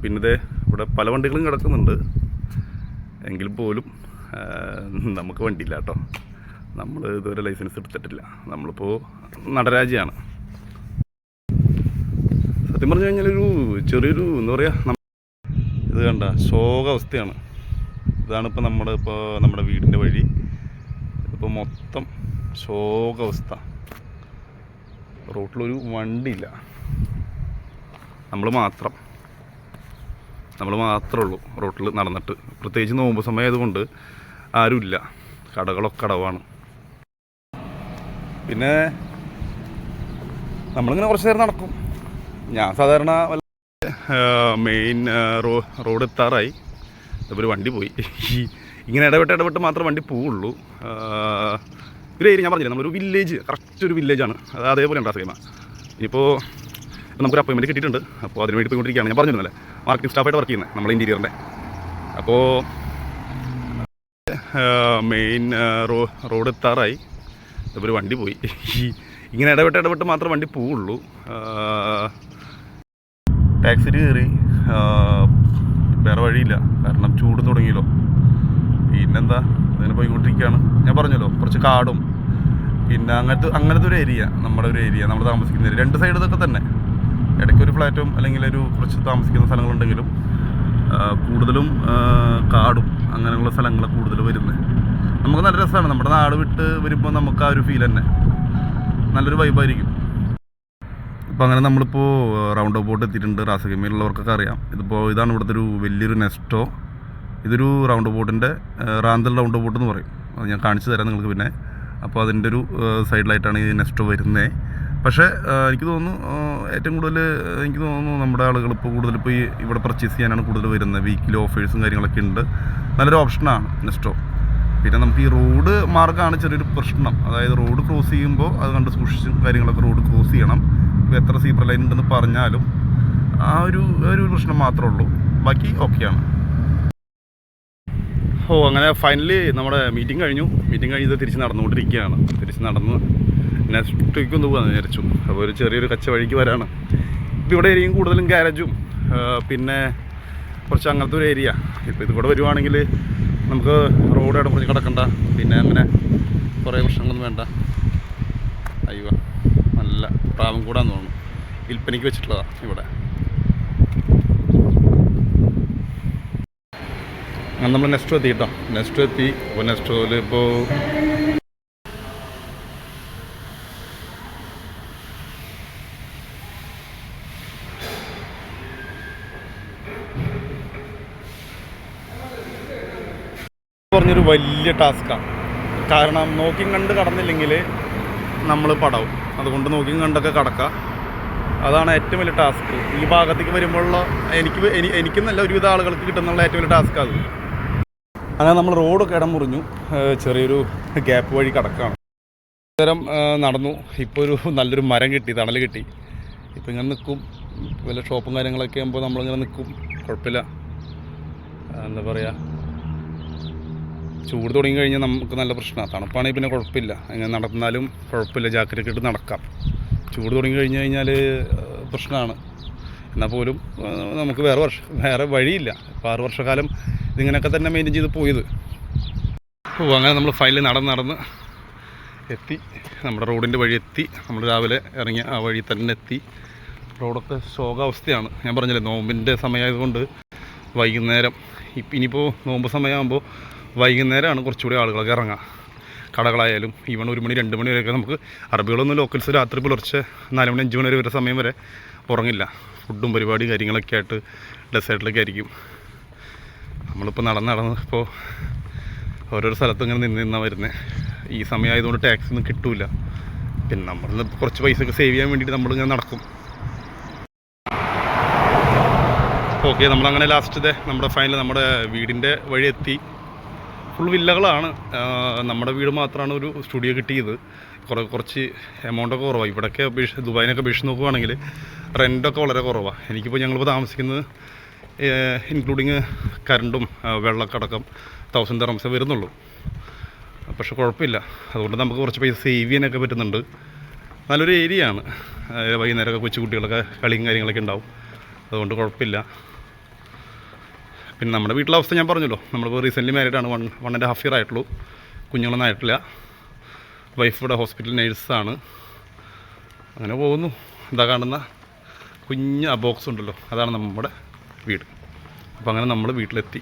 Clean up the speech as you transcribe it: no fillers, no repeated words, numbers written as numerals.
പിന്നെ ഇവിടെ പല വണ്ടികളും കിടക്കുന്നുണ്ട്, എങ്കിൽ പോലും നമുക്ക് വണ്ടിയില്ല കേട്ടോ. നമ്മൾ ഇതുവരെ ലൈസൻസ് എടുത്തിട്ടില്ല. നമ്മളിപ്പോൾ നടരാജ്യമാണ്. സത്യം പറഞ്ഞു കഴിഞ്ഞാലൊരു ചെറിയൊരു എന്താ പറയുക, ഇത് കണ്ട ശോകാവസ്ഥയാണ്. ഇതാണിപ്പോൾ നമ്മുടെ വീടിൻ്റെ വഴി. ഇതിപ്പോൾ മൊത്തം ശോകാവസ്ഥ. റോട്ടിലൊരു വണ്ടിയില്ല, നമ്മൾ മാത്രമേ ഉള്ളൂ റോട്ടിൽ നടന്നിട്ട്. പ്രത്യേകിച്ച് നോമ്പ് സമയമായതുകൊണ്ട് ആരുമില്ല, കടകളൊക്കെ അടവാണ്. പിന്നെ നമ്മളിങ്ങനെ കുറച്ച് നേരം നടക്കും. ഞാൻ സാധാരണ മെയിൻ റോഡ് എത്താറായി, ഒരു വണ്ടി പോയി. ഇങ്ങനെ ഇടപെട്ട് മാത്രമേ വണ്ടി പോവുള്ളൂ. ഒരു ഏരിയ ഞാൻ പറഞ്ഞില്ല, നമ്മളൊരു വില്ലേജ്, കറക്റ്റ് ഒരു വില്ലേജാണ്. അത് അതേപോലെ ഉണ്ട് അസീമ. ഇനിയിപ്പോൾ നമുക്കൊരു അപ്പോയിൻമെൻറ്റ് കിട്ടിയിട്ടുണ്ട്. അപ്പോൾ അതിന് വേണ്ടി പോയിക്കൊണ്ടിരിക്കുകയാണ്. ഞാൻ പറഞ്ഞിരുന്നല്ലേ, മാർക്കറ്റിംഗ് സ്റ്റാഫായിട്ട് വർക്ക് ചെയ്യുന്നത് നമ്മൾ ഇൻറ്റീരിയറിൻ്റെ. അപ്പോൾ മെയിൻ റോഡ് എത്താറായി, ഒരു വണ്ടി പോയി. ഇങ്ങനെ ഇടപെട്ട് മാത്രമേ വണ്ടി പോവുള്ളൂ. ടാക്സിയിൽ കയറി, വേറെ വഴിയില്ല, കാരണം ചൂട് തുടങ്ങിയല്ലോ. പിന്നെന്താ, അതിന് പോയിക്കൊണ്ടിരിക്കുകയാണ്. ഞാൻ പറഞ്ഞല്ലോ, കുറച്ച് കാടും പിന്നെ അങ്ങനത്തെ ഒരു ഏരിയ, നമ്മുടെ നമ്മൾ താമസിക്കുന്ന ഏരിയ. രണ്ട് സൈഡ് ഇതൊക്കെ തന്നെ, ഇടയ്ക്കൊരു ഫ്ലാറ്റും അല്ലെങ്കിൽ ഒരു കുറച്ച് താമസിക്കുന്ന സ്ഥലങ്ങളുണ്ടെങ്കിലും കൂടുതലും കാടും അങ്ങനെയുള്ള സ്ഥലങ്ങൾ കൂടുതൽ വരുന്നത്. നമുക്ക് നല്ല രസമാണ്. നമ്മുടെ നാട് വിട്ട് വരുമ്പോൾ നമുക്ക് ആ ഒരു ഫീൽ തന്നെ നല്ലൊരു വൈബായിരിക്കും. ഇപ്പോൾ അങ്ങനെ നമ്മളിപ്പോൾ റൗണ്ട് ബോട്ട് എത്തിയിട്ടുണ്ട്. റാസഗമയിലുള്ളവർക്കൊക്കെ അറിയാം. ഇതാണ് ഇവിടുത്തെ ഒരു വലിയൊരു നെസ്റ്റോ. ഇതൊരു റൗണ്ട് ബോട്ടിൻ്റെ റാന്തൽ റൗണ്ട് ബോട്ട് എന്ന് പറയും. അത് ഞാൻ കാണിച്ചു തരാം നിങ്ങൾക്ക് പിന്നെ. അപ്പോൾ അതിൻ്റെ ഒരു സൈഡിലായിട്ടാണ് ഈ നെസ്റ്റോ വരുന്നത്. പക്ഷേ എനിക്ക് തോന്നുന്നു ഏറ്റവും കൂടുതൽ നമ്മുടെ ആളുകൾ ഇപ്പോൾ കൂടുതൽ ഇപ്പോൾ ഇവിടെ പർച്ചേസ് ചെയ്യാനാണ് കൂടുതൽ വരുന്നത്. വീക്കിലി ഓഫേഴ്സും കാര്യങ്ങളൊക്കെ ഉണ്ട്. നല്ലൊരു ഓപ്ഷനാണ് നെസ്റ്റോ. പിന്നെ നമുക്ക് ഈ റോഡ് മാർഗ്ഗമാണ് ചെറിയൊരു പ്രശ്നം. അതായത് റോഡ് ക്രോസ് ചെയ്യുമ്പോൾ അത് കണ്ട് സൂക്ഷിച്ചും കാര്യങ്ങളൊക്കെ റോഡ് ക്രോസ് ചെയ്യണം. ഇപ്പോൾ എത്ര സീബ്ര ലൈൻ ഉണ്ടെന്ന് പറഞ്ഞാലും ആ ഒരു പ്രശ്നം മാത്രമേ ഉള്ളൂ. ബാക്കി ഓക്കെയാണ്. അങ്ങനെ ഫൈനലി നമ്മുടെ മീറ്റിംഗ് കഴിഞ്ഞു. തിരിച്ച് നടന്നുകൊണ്ടിരിക്കുകയാണ്. നടന്ന് നെക്സ്റ്റേക്കൊന്ന് പോകാമെന്ന് വിചാരിച്ചു. അപ്പോൾ ഒരു ചെറിയൊരു കച്ച വഴിക്ക് വരാണ്. ഇപ്പോൾ ഇവിടെ ഏരിയയും കൂടുതലും ഗാരേജും പിന്നെ കുറച്ച് അങ്ങനത്തെ ഒരു ഏരിയ. ഇപ്പോൾ ഇത് കൂടെ വരുവാണെങ്കിൽ നമുക്ക് റോഡ് ഇടമുറിഞ്ഞ് കിടക്കണ്ട, പിന്നെ അങ്ങനെ കുറേ പ്രശ്നങ്ങളൊന്നും വേണ്ട. അയ്യോ, നല്ല പ്രാവും കൂടാന്ന് തോന്നുന്നു. വിൽപ്പനയ്ക്ക് വെച്ചിട്ടുള്ളതാണ് ഇവിടെ. അങ്ങനെ നമ്മൾ നെക്സ്റ്റ് എത്തി കേട്ടോ. അപ്പോൾ നെക്സ്റ്റോയിൽ ഇപ്പോൾ പറഞ്ഞൊരു വലിയ ടാസ്ക്കാണ്. കാരണം നോക്കിയും കണ്ട് കടന്നില്ലെങ്കിൽ നമ്മൾ പടാവും. അതുകൊണ്ട് നോക്കിയും കണ്ടൊക്കെ കടക്കുക, അതാണ് ഏറ്റവും വലിയ ടാസ്ക്. ഈ ഭാഗത്തേക്ക് വരുമ്പോഴുള്ള എനിക്കെന്നല്ല ഒരുവിധ ആളുകൾക്ക് കിട്ടുന്നുള്ള ഏറ്റവും വലിയ ടാസ്ക് അത്. അങ്ങനെ നമ്മൾ റോഡൊക്കെ ഇടം മുറിഞ്ഞു, ചെറിയൊരു ഗ്യാപ്പ് വഴി കിടക്കുകയാണ്. നേരം നടന്നു. ഇപ്പോൾ ഒരു നല്ലൊരു മരം കിട്ടി, തണൽ കിട്ടി. ഇപ്പോൾ ഇങ്ങനെ നിൽക്കും. വല്ല ഷോപ്പും കാര്യങ്ങളൊക്കെ ആകുമ്പോൾ നമ്മളിങ്ങനെ നിൽക്കും, കുഴപ്പമില്ല. എന്താ പറയുക, ചൂട് തുടങ്ങി കഴിഞ്ഞാൽ നമുക്ക് നല്ല പ്രശ്നമാണ്. തണുപ്പാണെങ്കിൽ പിന്നെ കുഴപ്പമില്ല, ഇങ്ങനെ നടന്നാലും കുഴപ്പമില്ല, ജാക്കറ്റൊക്കെ ഇട്ട് നടക്കാം. ചൂട് തുടങ്ങി കഴിഞ്ഞാൽ പ്രശ്നമാണ്. എന്നാൽ പോലും നമുക്ക് വേറെ വഴിയില്ല. ഇപ്പോൾ 6 വർഷക്കാലം ഇതിങ്ങനെയൊക്കെ തന്നെ മെയിൻറ്റെയിൻ ചെയ്ത് പോയത്. അങ്ങനെ നമ്മൾ ഫൈനലി നടന്ന് എത്തി. നമ്മുടെ റോഡിൻ്റെ വഴി എത്തി. നമ്മൾ രാവിലെ ഇറങ്ങിയ ആ വഴി തന്നെ എത്തി. റോഡൊക്കെ ശോകാവസ്ഥയാണ്. ഞാൻ പറഞ്ഞില്ലേ, നോമ്പിൻ്റെ സമയമായതുകൊണ്ട് വൈകുന്നേരം, ഇനിയിപ്പോൾ നോമ്പ് സമയമാകുമ്പോൾ വൈകുന്നേരമാണ് കുറച്ചുകൂടി ആളുകളൊക്കെ ഇറങ്ങുക. കടകളായാലും ഈവൺ 1 മണി 2 മണി വരെയൊക്കെ നമുക്ക് അറബികളൊന്നും ലോക്കൽസ് രാത്രി പുലർച്ചെ 4 മണി 5 മണി വരെ സമയം വരെ ഉറങ്ങില്ല. ഫുഡും പരിപാടി കാര്യങ്ങളൊക്കെ ആയിട്ട് ഡെസേർട്ടിലൊക്കെ ആയിരിക്കും. നമ്മളിപ്പോൾ നടന്ന് ഇപ്പോൾ ഓരോരോ സ്ഥലത്തും ഇങ്ങനെ നിന്നാണ് വരുന്നത്. ഈ സമയമായതുകൊണ്ട് ടാക്സി ഒന്നും കിട്ടില്ല. പിന്നെ നമ്മൾ കുറച്ച് പൈസയൊക്കെ സേവ് ചെയ്യാൻ വേണ്ടിയിട്ട് നമ്മളിങ്ങനെ നടക്കും. ഓക്കെ, നമ്മളങ്ങനെ ലാസ്റ്റ് നമ്മുടെ ഫൈനൽ നമ്മുടെ വീടിൻ്റെ വഴി എത്തി. ഫുൾ വില്ലകളാണ്. നമ്മുടെ വീട് മാത്രമാണ് ഒരു സ്റ്റുഡിയോ കിട്ടിയത്. കുറച്ച് എമൗണ്ടൊക്കെ കുറവാണ്. ഇവിടെയൊക്കെ ദുബായിനൊക്കെ അപേക്ഷിച്ച് നോക്കുകയാണെങ്കിൽ റെൻ്റൊക്കെ വളരെ കുറവാണ്. എനിക്കിപ്പോൾ ഞങ്ങളിപ്പോൾ താമസിക്കുന്നത് ഇൻക്ലൂഡിങ് കറണ്ടും വെള്ളമൊക്കെ അടക്കം 1000 ദിർഹംസേ വരുന്നുള്ളൂ. പക്ഷെ കുഴപ്പമില്ല. അതുകൊണ്ട് നമുക്ക് കുറച്ച് പൈസ സേവ് ചെയ്യാനൊക്കെ പറ്റുന്നുണ്ട്. നല്ലൊരു ഏരിയ ആണ്. വൈകുന്നേരമൊക്കെ കൊച്ചു കുട്ടികളൊക്കെ കളിയും കാര്യങ്ങളൊക്കെ ഉണ്ടാവും. അതുകൊണ്ട് കുഴപ്പമില്ല. പിന്നെ നമ്മുടെ വീട്ടിലെ അവസ്ഥ ഞാൻ പറഞ്ഞല്ലോ, നമ്മളിപ്പോൾ റീസെൻ്റ്ലി മാരീഡാണ്. 1.5 ഇയർ ആയിട്ടുള്ളൂ. കുഞ്ഞുങ്ങളൊന്നും ആയിട്ടില്ല. വൈഫ് ഇവിടെ ഹോസ്പിറ്റൽ നേഴ്സാണ്. അങ്ങനെ പോകുന്നു. എന്താ കാണുന്ന കുഞ്ഞ് ബോക്സ് ഉണ്ടല്ലോ, അതാണ് നമ്മുടെ വീട്. അപ്പോൾ അങ്ങനെ നമ്മൾ വീട്ടിലെത്തി.